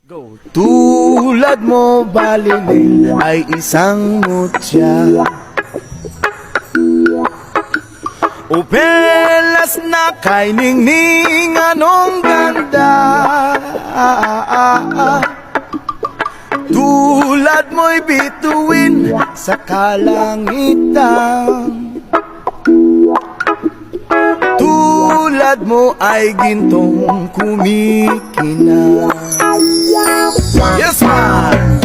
Go. Tulad mo baliling ay isang mutya, o pelas na kay ningning anong ganda. Tulad mo'y bituin sa kalangitan, tulad mo ay gintong kumikinang. Yes, man!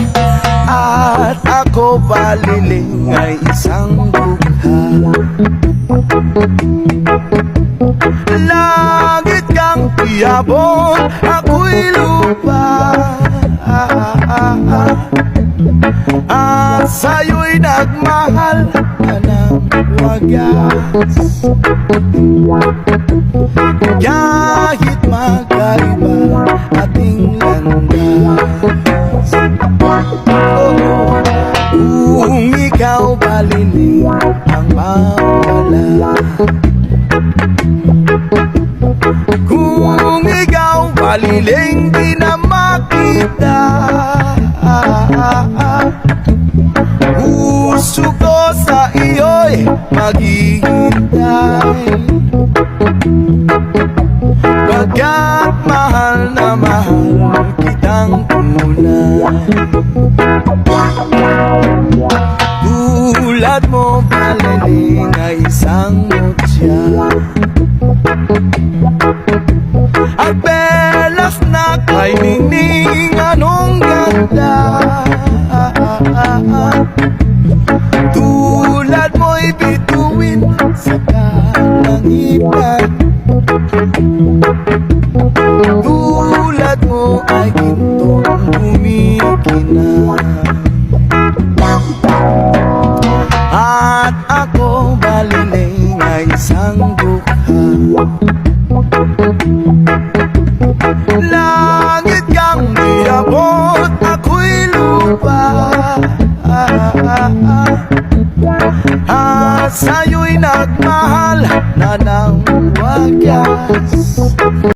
At ako baliling ay isang dugha, langit kang iabot, ako'y lupa, at sa'yo'y nagmahal ka ng wagas. Kahit magkaiba ating landas, kung ikaw baliling ang mawala, kung ikaw baliling di na makita, puso ko sa iyo'y maghihintay, pagkat mahal na mahal kitang tunay. Tulad mo baliling ay isang mutya, at belas na kay ningning anong ganda. Tulad mo'y bituin sa kalangitan, tulad mo ay gintong kumikinang. At ako baliling ay isang dukha, langit kang niabot, ako'y lupa, at sa'yo'y nagmahal na ng wagas.